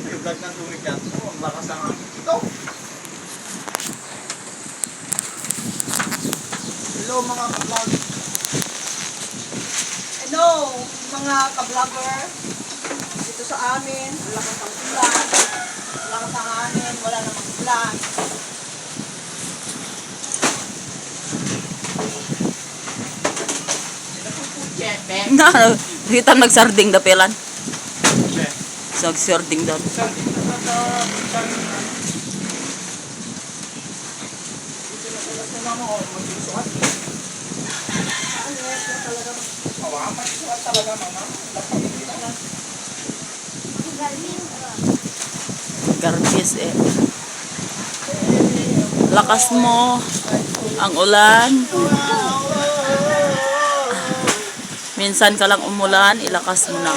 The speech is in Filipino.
Yung vlog ng tubig yan. Oh, ang lakas ang hangin ito. Hello mga ka-vlog. Hello, mga ka-vlogger. Dito sa amin, ang lakas ng ulan. Ang lakas ng hangin, wala namang ulan. Ito po po, Chepe. Na, kita nagsarding dapilan. Okay. Nagsarding daw. Saan? Garbis eh. Lakas mo. Ang ulan. Minsan ka lang umulan, ilakas mo na.